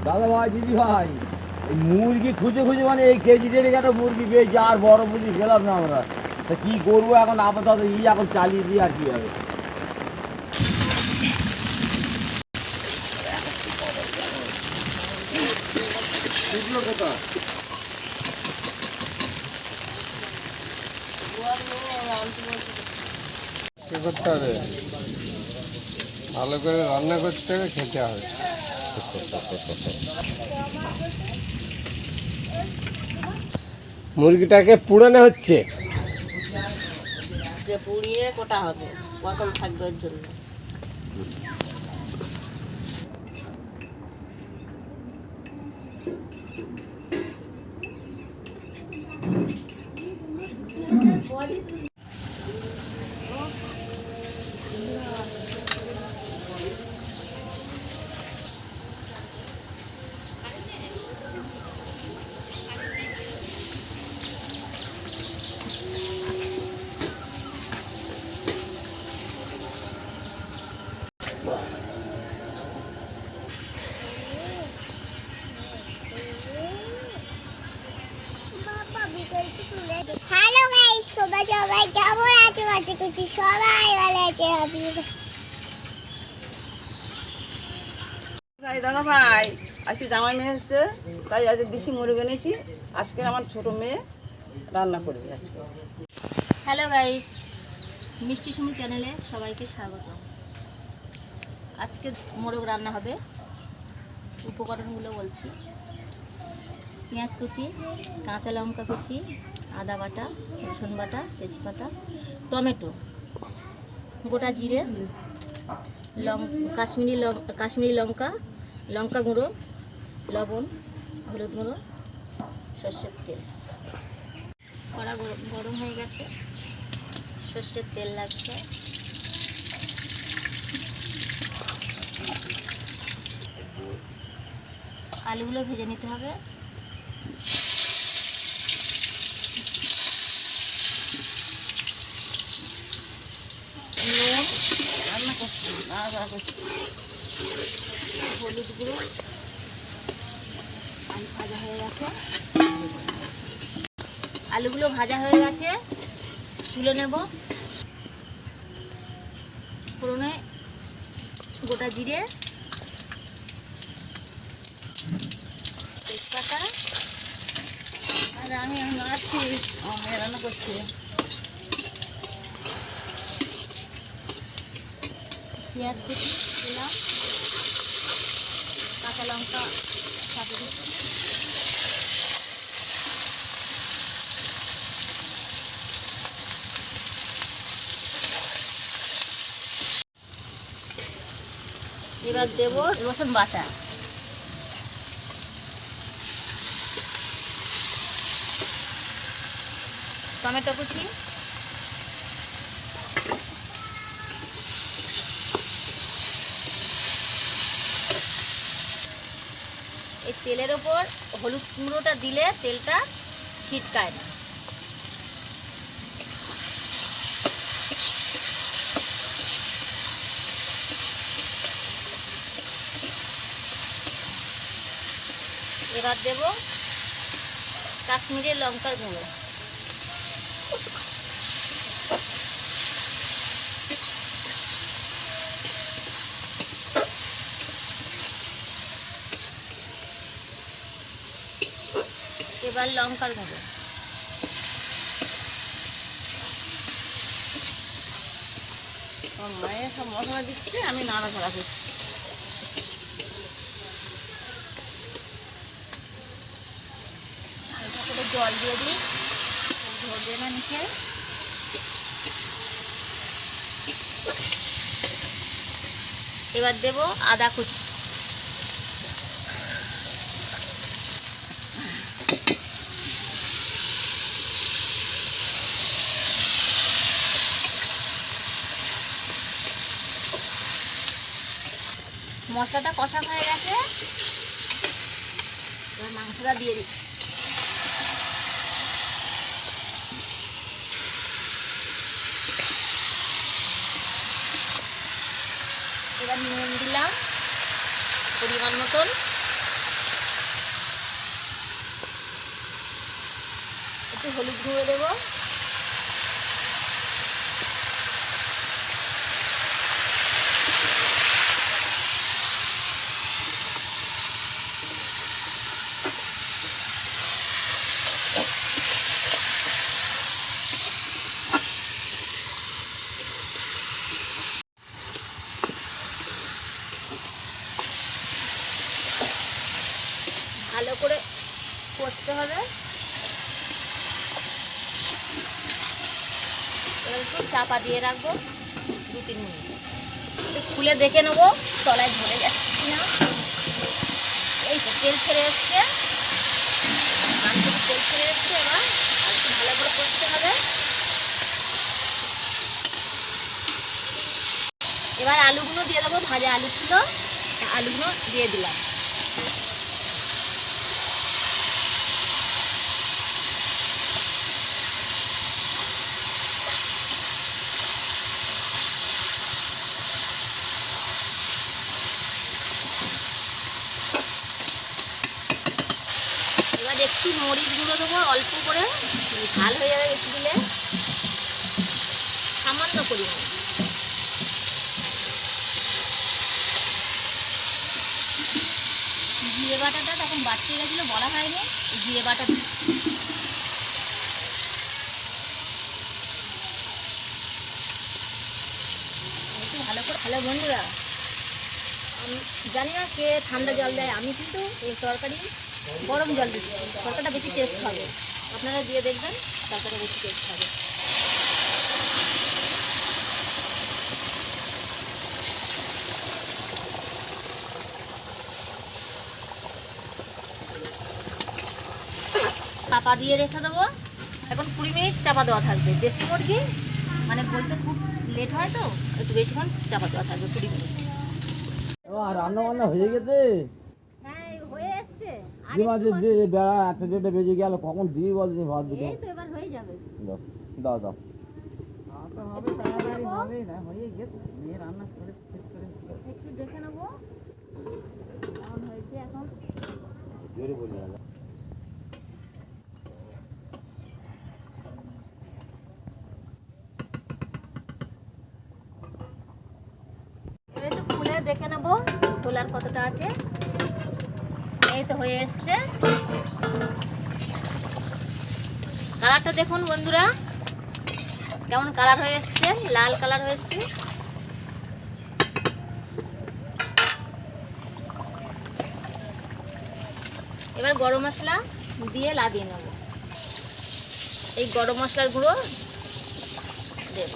দাদা ভাই, দিদি ভাই, এই মুরগি খুঁজে খুঁজে মানে এই কেজি রেটে কেন মুরগি পেয়েছি, আর বড় মুরগি খেলাম না আমরা। তা কী করবো এখন, আপাতত এখন চালিয়ে দিই, আর কী হবে। কী করতে হবে? ভালো করে রান্না করতে হবে, খেতে হবে। মুরগিটাকে পুড়ানো হচ্ছে, যে পুড়িয়ে কোটা হবে, পছন্দ থাকবে ওর জন্য। হ্যালো গাইস, সবাই কেমন আছো? আশা করছি সবাই ভালো আছে। ভাই, দাদা ভাই, আজকে জামাই মেয়ে এসছে, তাই আজকে দেশি মুরগি এনেছি। আজকে আমার ছোট মেয়ে রান্না করবে আজকে। হ্যালো গাইস, মিষ্টি সুমি চ্যানেলে সবাইকে স্বাগত। আজকে মোরগ রান্না হবে। উপকরণগুলো বলছি: পেঁয়াজ কুচি, কাঁচা লঙ্কা কুচি, আদা বাটা, রসুন বাটা, তেজপাতা, টমেটো, গোটা জিরে, কাশ্মীরি লঙ্কা, লঙ্কা গুঁড়ো, লবণ, হলুদ গুঁড়ো, সর্ষের তেল। কড়া গরম হয়ে গেছে, সর্ষের তেল লাগছে। আলুগুলো ভেজে নিতে হবে। নুন, রান্না করছি, নাড়াচাড়া করছি। হলুদ গুঁড়ো, আলু ভাজা হয়ে গেছে। আলুগুলো ভাজা হয়ে গেছে, তুলে নেব। ফোড়নে গোটা জিরে, তেজপাতা, আর আমি নাড়ছি, আমার মেয়ে রান্না করছি। পেঁয়াজ কুচি দিলাম, কাঁচা লঙ্কা সাথে দিচ্ছি। এবার দেবো রসুন বাটা, টমেটো কুচি, এই তেলের ওপর হলুদ গুঁড়োটা দিলে তেলটা ছিটকায় না। এবার দেব কাশ্মীরি লঙ্কার গুঁড়ো, এবার লঙ্কার গুঁড়ো, মায়ের সব মশলা দিচ্ছে, আমি নাড়াচাড়া করছি। জল দিয়ে দিই, ধরবে না নিচে। এবার দেব আদা কুচি, মশলাটা কষা হয়ে গেছে, এবার মাংসটা দিয়ে দিচ্ছি। এবার নুন দিলাম পরিমাণ মতন, হলুদ গুঁড়ো দেবো। ভালো করে কষতে হবে। এবার একটু চাপা দিয়ে রাখবো 2-3 মিনিট। একটু খুলে দেখে নেবো তলায় ধরে যাচ্ছে কিনা। এই তো তেল ছেড়ে এসছে, মাছ থেকে তেল ছেড়ে এসছে। এবার আর একটু ভালো করে কষতে হবে। এবার আলুগুলো দিয়ে দেবো, ভাজা আলু ছিল, আলুগুলো দিয়ে দিলাম। এবার একটু মরিচ গুঁড়ো দেবো অল্প করে, ঝাল হয়ে যাবে একটু দিলে, সামান্য পরিমাণ। জিরে বাটাটা তখন বাড়তে গেছিলো, বলা হয়নি, জিরে বাটা একটু ভালো করে। হ্যালো বন্ধুরা, আমি জানি না কে ঠান্ডা জল দেয়, আমি কিন্তু এই তরকারি গরম জল দিচ্ছি, তরকারিটা বেশি টেস্ট হবে। আপনারা দিয়ে দেখবেন, তরকারিটা বেশি টেস্ট হবে। চাপা দিয়ে রেখে দেবো। এখন 20 মিনিট চাপা দেওয়া থাকবে। দেশি মুরগি মানে বলতে খুব লেট হয়, তো একটু বেশিক্ষণ চাপা দেওয়া থাকবে, 20 মিনিট। রান্না বান্না হয়ে গেছে। হ্যাঁ হয়ে এসছে। কি মাঝে বেড়া একটা যেটা বেজে গেল, কখন দিয়ে বলছি ভাত দুটো। এই তো এবার হয়ে যাবে। দাও দাও। হবে তাড়াতাড়ি হবে না, হয়ে গেছে। মেয়ে রান্না করে শেষ করে একটু দেখে নেবো কেমন হয়েছে। এখন জোরে বলি না। এবার একটু খুলে দেখে নেবো খোলার কতটা আছে। এই তো হয়ে এসছে। কালারটা দেখুন বন্ধুরা, কেমন কালার হয়ে এসছে, লাল কালার হয়ে এসছে। এবার গরম মশলা দিয়ে লাগিয়ে নেব। এই গরম মশলার গুঁড়ো দেব।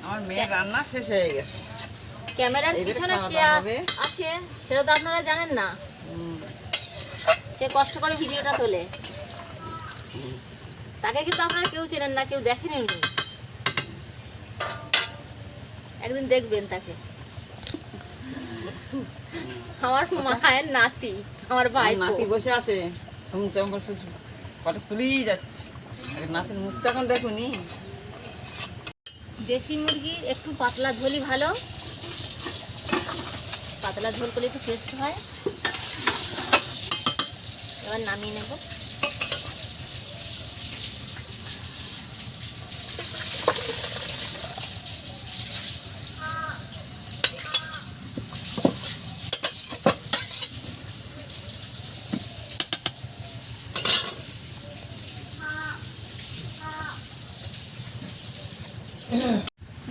আমার মেয়ের রান্না শেষ হয়ে গেছে। ক্যামেরার এবারে পিছনে খাওয়া কে দাওয়া হবে। আছে সেটা তো আপনারা জানেন না। সে কষ্ট করে ভিডিওটা তোলে, তাকে কিন্তু আপনারা কেউ চেনেন না, কেউ দেখেন উনি। একদিন দেখবেন তাকে। আমার মায়ের নাতি, আমার ভাই নাতি বসে আছে, চমচম্বর শুধু ফটো তুলেই যাচ্ছে। নাতির মুখটা এখন দেখুনি। দেশি মুরগি একটু পাতলা ঝোলই ভালো, পাতলা ঝোল করলে একটু টেস্ট হয়। এবার নামিয়ে নেব।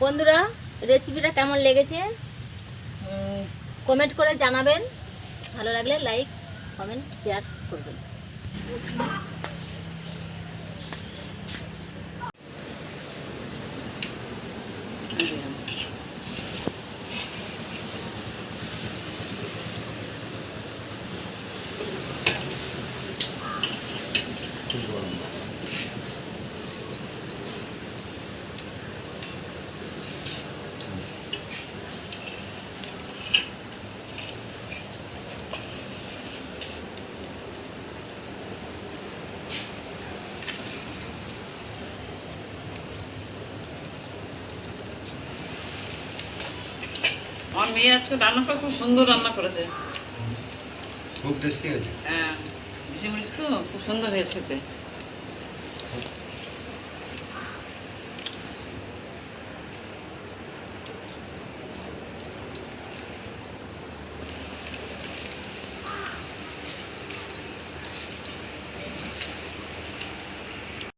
বন্ধুরা, রেসিপিটা কেমন লেগেছে কমেন্ট করে জানাবেন। ভালো লাগলে লাইক, কমেন্ট, শেয়ার করবেন। আমার মেয়ে আজকে রান্না করে খুব সুন্দর রান্না করেছে। খুব টেস্টি আছে। হ্যাঁ, দেশি মুরগি তো খুব সুন্দর হয়েছে খেতে।